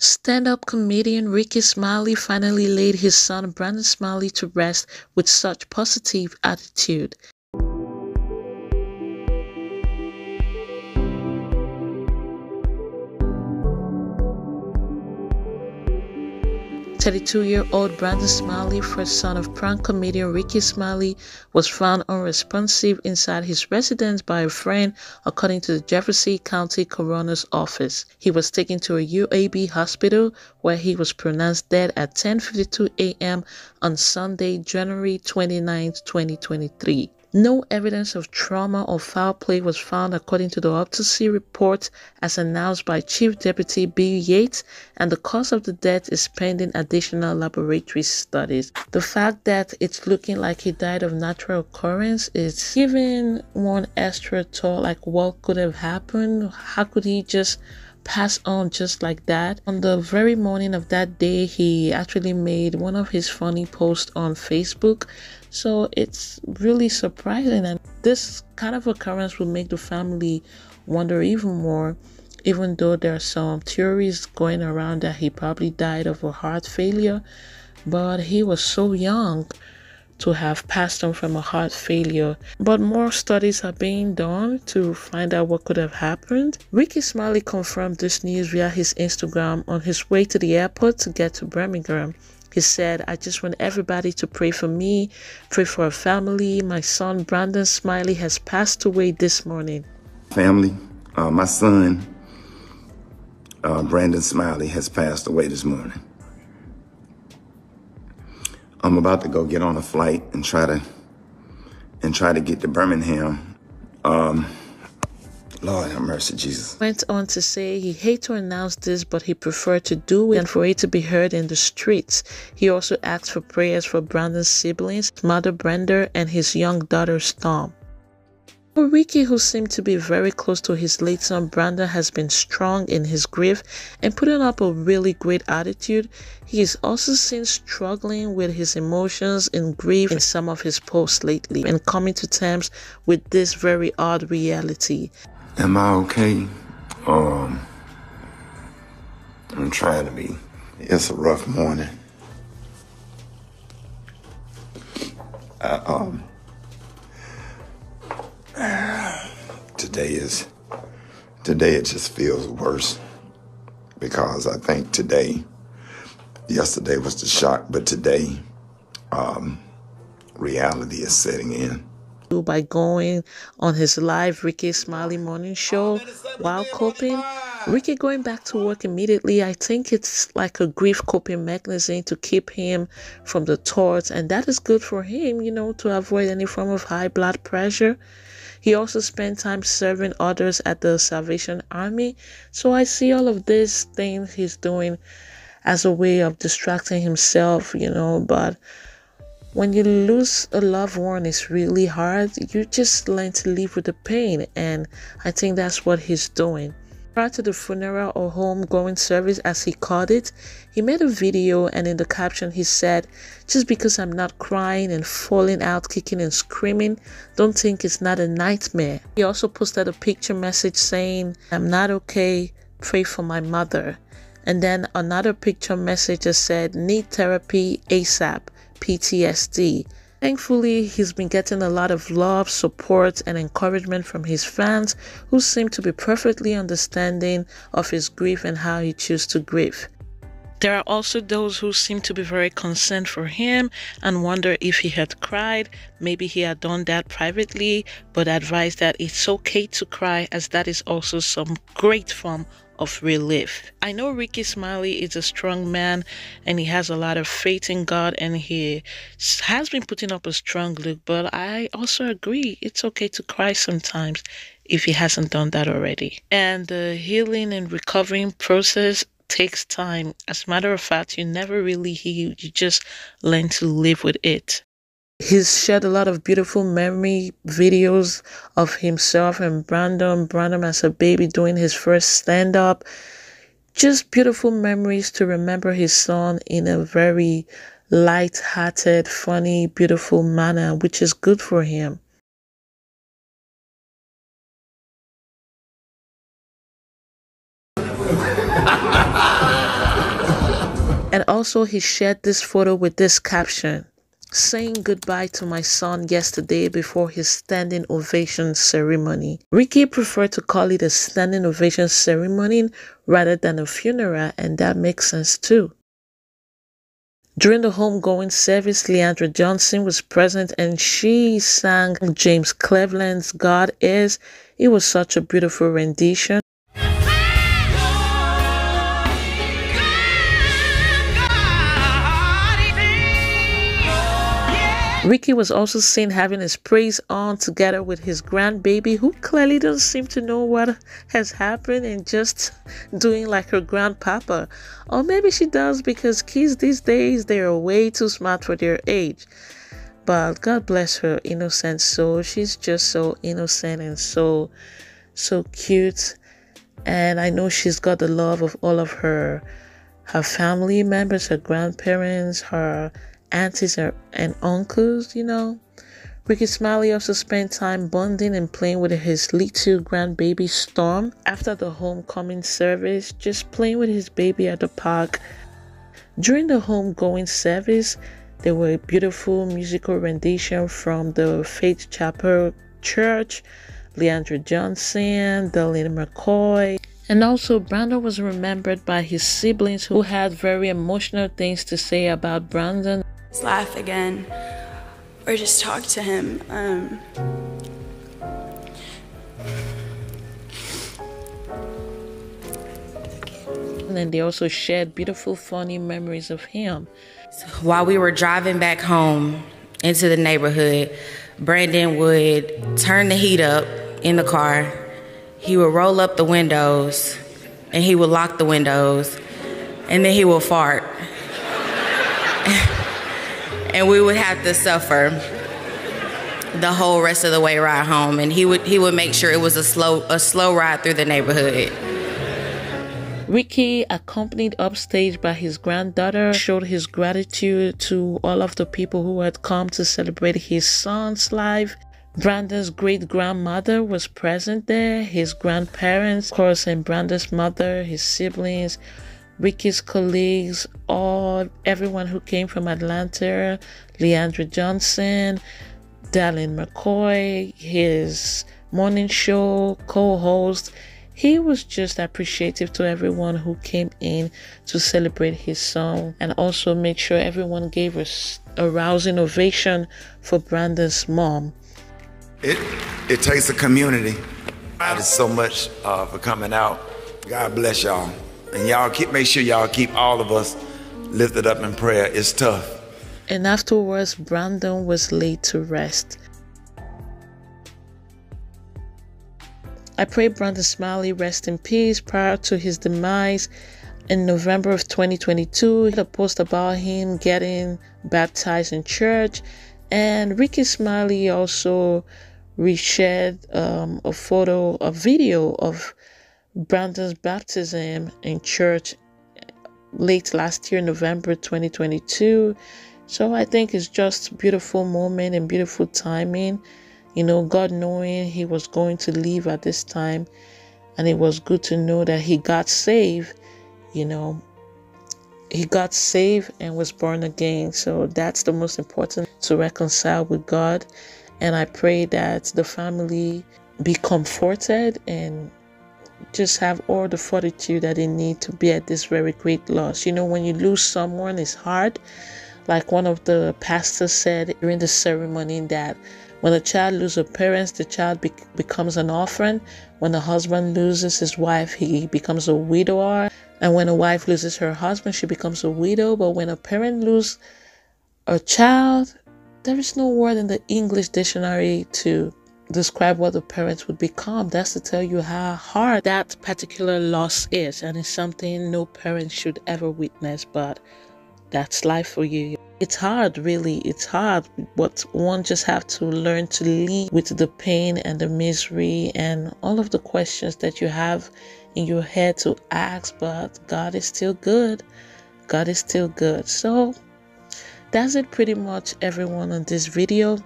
Stand-up comedian Rickey Smiley finally laid his son Brandon Smiley to rest with such positive attitude. 32-year-old Brandon Smiley, first son of prank comedian Rickey Smiley, was found unresponsive inside his residence by a friend, according to the Jefferson County Coroner's Office. He was taken to a UAB hospital where he was pronounced dead at 10:52 a.m. on Sunday, January 29, 2023. No evidence of trauma or foul play was found according to the autopsy report as announced by Chief Deputy Bill Yates, and the cause of the death is pending additional laboratory studies. The fact that it's looking like he died of natural occurrence is giving one extra thought, like what could have happened? How could he just pass on just like that? On the very morning of that day, he actually made one of his funny posts on Facebook. So it's really surprising, and this kind of occurrence will make the family wonder even more, even though there are some theories going around that he probably died of a heart failure, but he was so young to have passed on from a heart failure. But more studies are being done to find out what could have happened. Rickey Smiley confirmed this news via his Instagram on his way to the airport to get to Birmingham. He said, "I just want everybody to pray for me, pray for our family. My son Brandon Smiley has passed away this morning." Family, my son Brandon Smiley has passed away this morning. I'm about to go get on a flight and try to get to Birmingham. Lord have mercy, Jesus. Went on to say he hated to announce this, but he preferred to do it and for it to be heard in the streets. He also asked for prayers for Brandon's siblings, mother Brenda, and his young daughter Storm. Rickey, who seemed to be very close to his late son Brandon, has been strong in his grief and putting up a really great attitude. He is also seen struggling with his emotions and grief in some of his posts lately and coming to terms with this very odd reality. Am I okay? I'm trying to be. It's a rough morning. Today it just feels worse because I think yesterday was the shock, but today, reality is setting in. By going on his live Rickey Smiley morning show while coping. Rickey going back to work immediately, I think it's like a grief coping mechanism to keep him from the thoughts, and that is good for him, to avoid any form of high blood pressure. He also spent time serving others at the Salvation Army. So I see all of these things he's doing as a way of distracting himself, but when you lose a loved one, it's really hard. You just learn to live with the pain, and I think that's what he's doing. Prior to the funeral or homegoing service, as he called it, he made a video, and in the caption he said, "Just because I'm not crying and falling out, kicking and screaming, don't think it's not a nightmare." He also posted a picture message saying, "I'm not okay, pray for my mother." And then another picture message that said, "Need therapy ASAP. PTSD." Thankfully, he's been getting a lot of love, support, and encouragement from his fans, who seem to be perfectly understanding of his grief and how he chooses to grieve. There are also those who seem to be very concerned for him and wonder if he had cried. Maybe he had done that privately, but advise that it's okay to cry, as that is also some great form of relief. I know Rickey Smiley is a strong man and he has a lot of faith in God, and he has been putting up a strong look, but I also agree it's okay to cry sometimes if he hasn't done that already. And the healing and recovering process takes time. As a matter of fact, you never really heal, you just learn to live with it. He's shared a lot of beautiful memory videos of himself and Brandon as a baby doing his first stand-up. Just beautiful memories to remember his son in a very light-hearted, funny, beautiful manner, which is good for him. And also he shared this photo with this caption: saying goodbye to my son yesterday before his standing ovation ceremony. Rickey preferred to call it a standing ovation ceremony rather than a funeral, and that makes sense too. During the homegoing service, 𝕊𝕦𝕓𝕟𝕟𝕖 Johnson was present and she sang James Cleveland's God Is. It was such a beautiful rendition. Rickey was also seen having his praise on together with his grandbaby, who clearly doesn't seem to know what has happened and just doing like her grandpapa. Or maybe she does, because kids these days, they are way too smart for their age. But God bless her innocent soul. She's just so innocent and so cute. And I know she's got the love of all of her family members, her grandparents, her aunties and uncles, you know. Rickey Smiley also spent time bonding and playing with his little grandbaby Storm after the homecoming service, just playing with his baby at the park. During the homegoing service, there were a beautiful musical rendition from the Faith Chapel Church, 𝕊𝕦𝕓𝕟𝕟𝕖 Johnson, 𝕊𝕦𝕓𝕟𝕟𝕟𝕖. And also, Brandon was remembered by his siblings who had very emotional things to say about Brandon. Just laugh again, or just talk to him. And they also shared beautiful, funny memories of him. While we were driving back home into the neighborhood, Brandon would turn the heat up in the car. He would roll up the windows, and he would lock the windows, and then he would fart. And we would have to suffer the whole rest of the way ride home. And he would make sure it was a slow ride through the neighborhood. Rickey, accompanied upstage by his granddaughter, showed his gratitude to all of the people who had come to celebrate his son's life. Brandon's great-grandmother was present there, his grandparents, of course, and Brandon's mother, his siblings, Rickey's colleagues, everyone who came from Atlanta, 𝕊𝕦𝕓𝕟𝕟𝕖 Johnson, 𝕊𝕦𝕓𝕟𝕟𝕟𝕟, his morning show co-host. He was just appreciative to everyone who came in to celebrate his son, and also make sure everyone gave us a rousing ovation for Brandon's mom. It takes a community. Thank you so much for coming out. God bless y'all. And y'all make sure y'all keep all of us lifted up in prayer. It's tough. And afterwards, Brandon was laid to rest. I pray Brandon Smiley rest in peace. Prior to his demise in November of 2022, he had a post about him getting baptized in church. And Rickey Smiley also reshared a video of Brandon's baptism in church late last year, November 2022. So I think it's just a beautiful moment and beautiful timing. You know, God knowing he was going to leave at this time, and it was good to know that he got saved. You know, he got saved and was born again. So that's the most important, to reconcile with God. And I pray that the family be comforted and just have all the fortitude that they need to be at this very great loss. You know, when you lose someone, it's hard. Like one of the pastors said during the ceremony, that when a child loses a parent, the child becomes an orphan. When a husband loses his wife, he becomes a widower. And when a wife loses her husband, she becomes a widow. But when a parent loses a child, there is no word in the English dictionary to describe what the parents would become. That's to tell you how hard that particular loss is. And it's something no parent should ever witness, but that's life for you. It's hard, really. It's hard, but one just have to learn to live with the pain and the misery and all of the questions that you have in your head to ask. But God is still good. God is still good. So that's it pretty much, everyone, on this video.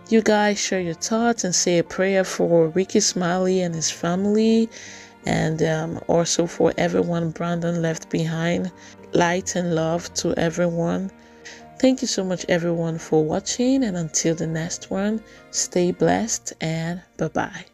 You guys share your thoughts and say a prayer for Rickey Smiley and his family. And also for everyone Brandon left behind, light and love to everyone. Thank you so much everyone for watching, and until the next one, stay blessed and bye-bye.